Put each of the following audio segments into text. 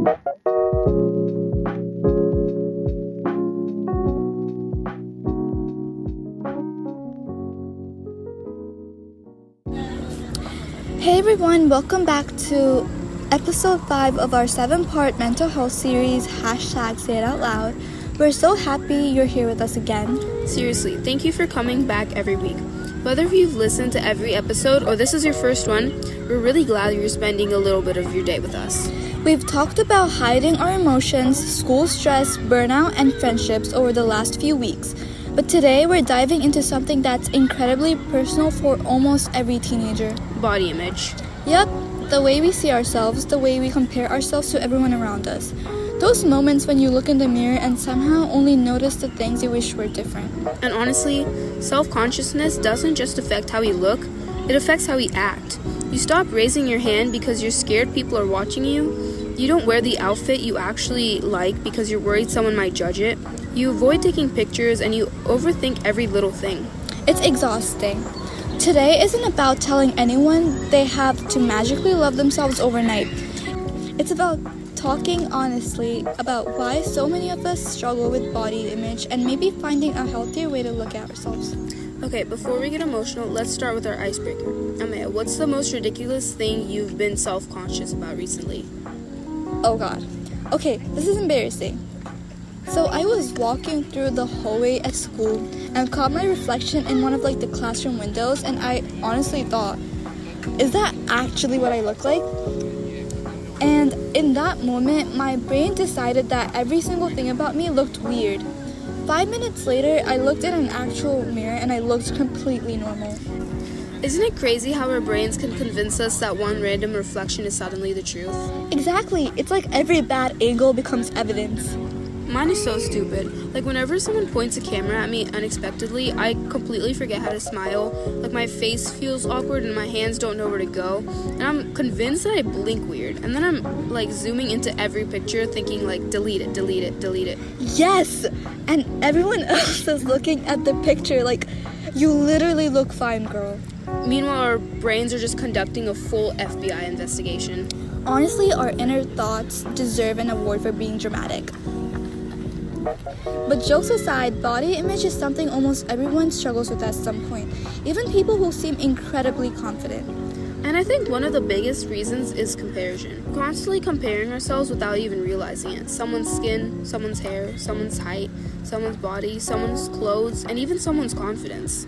Hey everyone, welcome back to episode 5 of our 7-part mental health series, #SayItOutLoud. We're so happy you're here with us again. Seriously, thank you for coming back every week. Whether you've listened to every episode or this is your first one, we're really glad you're spending a little bit of your day with us. We've talked about hiding our emotions, school stress, burnout, and friendships over the last few weeks. But today we're diving into something that's incredibly personal for almost every teenager. Body image. Yep, the way we see ourselves, the way we compare ourselves to everyone around us. Those moments when you look in the mirror and somehow only notice the things you wish were different. And honestly, self-consciousness doesn't just affect how we look, it affects how we act. You stop raising your hand because you're scared people are watching you. You don't wear the outfit you actually like because you're worried someone might judge it. You avoid taking pictures and you overthink every little thing. It's exhausting. Today isn't about telling anyone they have to magically love themselves overnight. It's about talking honestly about why so many of us struggle with body image and maybe finding a healthier way to look at ourselves. Okay, before we get emotional, let's start with our icebreaker. Amaya, what's the most ridiculous thing you've been self-conscious about recently? Oh god. Okay, this is embarrassing. So I was walking through the hallway at school and caught my reflection in one of the classroom windows, and I honestly thought, is that actually what I look like? And in that moment, my brain decided that every single thing about me looked weird. 5 minutes later, I looked in an actual mirror and I looked completely normal. Isn't it crazy how our brains can convince us that one random reflection is suddenly the truth? Exactly. It's like every bad angle becomes evidence. Mine is so stupid. Whenever someone points a camera at me unexpectedly, I completely forget how to smile. My face feels awkward and my hands don't know where to go. And I'm convinced that I blink weird. And then I'm zooming into every picture thinking delete it, delete it, delete it. Yes! And everyone else is looking at the picture you literally look fine, girl. Meanwhile, our brains are just conducting a full FBI investigation. Honestly, our inner thoughts deserve an award for being dramatic. But jokes aside, body image is something almost everyone struggles with at some point, even people who seem incredibly confident. And I think one of the biggest reasons is comparison. Constantly comparing ourselves without even realizing it. Someone's skin, someone's hair, someone's height, someone's body, someone's clothes, and even someone's confidence.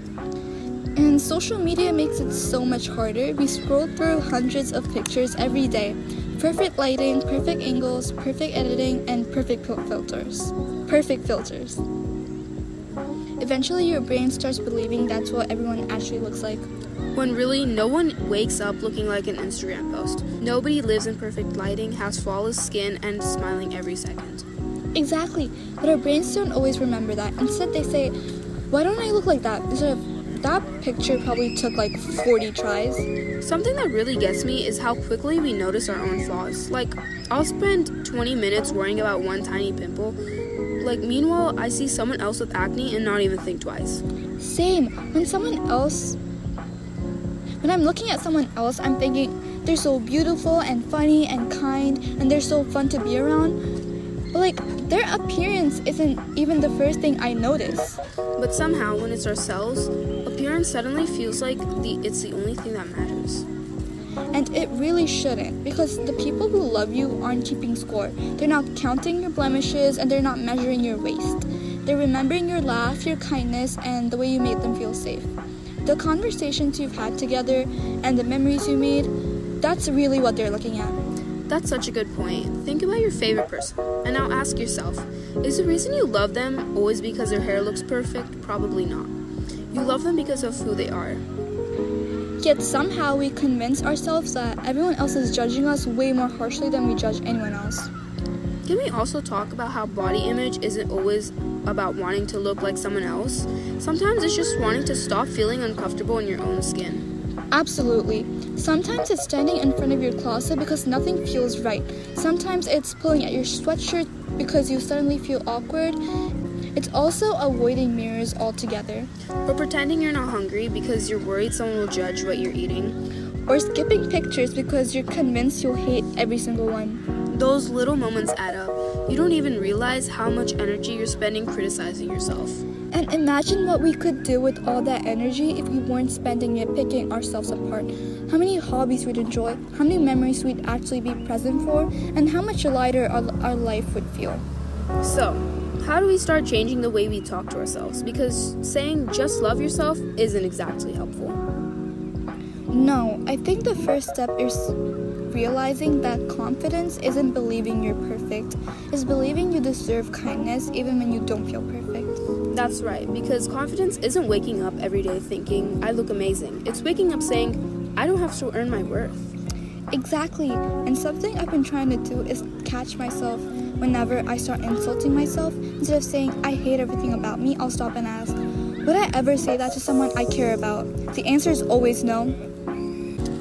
And social media makes it so much harder. We scroll through hundreds of pictures every day. Perfect lighting, perfect angles, perfect editing, and perfect filters. Eventually, your brain starts believing that's what everyone actually looks like. When really, no one wakes up looking like an Instagram post. Nobody lives in perfect lighting, has flawless skin, and is smiling every second. Exactly, but our brains don't always remember that. Instead, they say, why don't I look like that? Instead of, that picture probably took 40 tries. Something that really gets me is how quickly we notice our own flaws. I'll spend 20 minutes worrying about one tiny pimple. Meanwhile, I see someone else with acne and not even think twice. Same. When I'm looking at someone else, I'm thinking, they're so beautiful and funny and kind, and they're so fun to be around. But their appearance isn't even the first thing I notice. But somehow, when it's ourselves, appearance suddenly feels like it's the only thing that matters. And it really shouldn't, because the people who love you aren't keeping score. They're not counting your blemishes, and they're not measuring your waist. They're remembering your laugh, your kindness, and the way you made them feel safe. The conversations you've had together and the memories you made, that's really what they're looking at. That's such a good point. Think about your favorite person, and now ask yourself, is the reason you love them always because their hair looks perfect? Probably not. You love them because of who they are. Yet somehow we convince ourselves that everyone else is judging us way more harshly than we judge anyone else. Can we also talk about how body image isn't always about wanting to look like someone else? Sometimes it's just wanting to stop feeling uncomfortable in your own skin. Absolutely. Sometimes it's standing in front of your closet because nothing feels right. Sometimes it's pulling at your sweatshirt because you suddenly feel awkward. It's also avoiding mirrors altogether. Or pretending you're not hungry because you're worried someone will judge what you're eating. Or skipping pictures because you're convinced you'll hate every single one. Those little moments add up. You don't even realize how much energy you're spending criticizing yourself. And imagine what we could do with all that energy if we weren't spending it picking ourselves apart. How many hobbies we'd enjoy, how many memories we'd actually be present for, and how much lighter our life would feel. So, how do we start changing the way we talk to ourselves? Because saying just love yourself isn't exactly helpful. No, I think the first step is realizing that confidence isn't believing you're perfect. It's believing you deserve kindness even when you don't feel perfect. That's right, because confidence isn't waking up every day thinking, I look amazing. It's waking up saying, I don't have to earn my worth. Exactly, and something I've been trying to do is catch myself whenever I start insulting myself. Instead of saying, I hate everything about me, I'll stop and ask, would I ever say that to someone I care about? The answer is always no.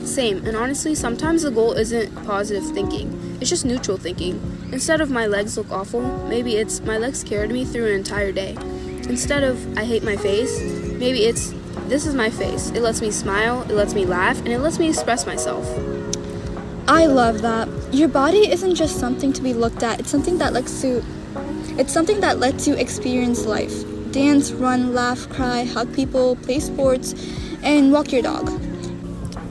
Same, and honestly, sometimes the goal isn't positive thinking. It's just neutral thinking. Instead of my legs look awful, maybe it's my legs carried me through an entire day. Instead of I hate my face, maybe it's this is my face. It lets me smile, it lets me laugh, and it lets me express myself. I love that. Your body isn't just something to be looked at, it's something that lets you experience life. Dance, run, laugh, cry, hug people, play sports, and walk your dog.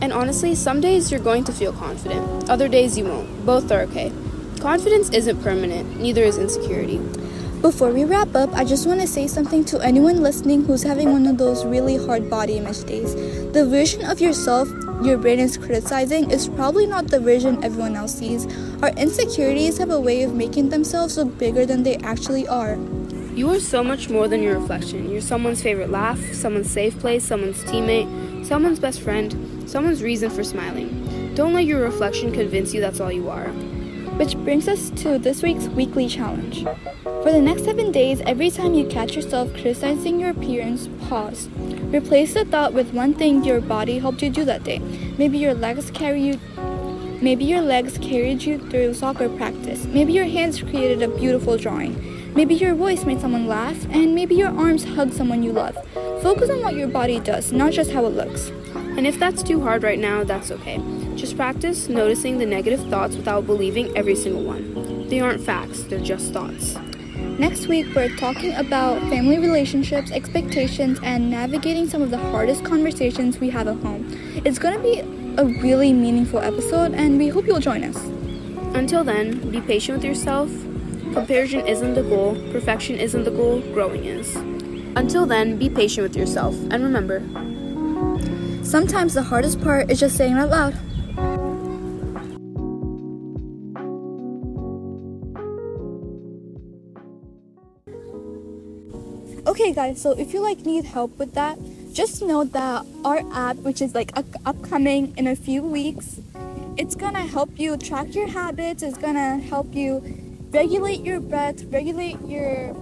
And honestly, some days you're going to feel confident. Other days you won't. Both are okay. Confidence isn't permanent, neither is insecurity. Before we wrap up, I just want to say something to anyone listening who's having one of those really hard body image days. The version of yourself your brain is criticizing is probably not the version everyone else sees. Our insecurities have a way of making themselves look bigger than they actually are. You are so much more than your reflection. You're someone's favorite laugh, someone's safe place, someone's teammate, someone's best friend, someone's reason for smiling. Don't let your reflection convince you that's all you are. Which brings us to this week's weekly challenge. For the next 7 days, every time you catch yourself criticizing your appearance, pause. Replace the thought with one thing your body helped you do that day. Maybe your legs carried you through soccer practice. Maybe your hands created a beautiful drawing. Maybe your voice made someone laugh, and maybe your arms hugged someone you love. Focus on what your body does, not just how it looks. And if that's too hard right now, that's okay. Just practice noticing the negative thoughts without believing every single one. They aren't facts, they're just thoughts. Next week, we're talking about family relationships, expectations, and navigating some of the hardest conversations we have at home. It's going to be a really meaningful episode, and we hope you'll join us. Until then, be patient with yourself. Comparison isn't the goal, perfection isn't the goal, growing is. Until then, be patient with yourself, and remember, sometimes the hardest part is just saying it out loud. Okay guys, so if you need help with that, just know that our app, which is upcoming in a few weeks, it's gonna help you track your habits, it's gonna help you regulate your breath, regulate your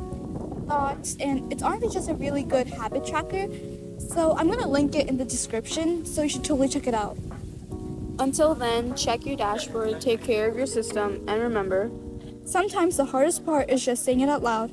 thoughts, and it's honestly just a really good habit tracker. So I'm gonna link it in the description, so you should totally check it out. Until then, check your dashboard, take care of your system, and remember, sometimes the hardest part is just saying it out loud.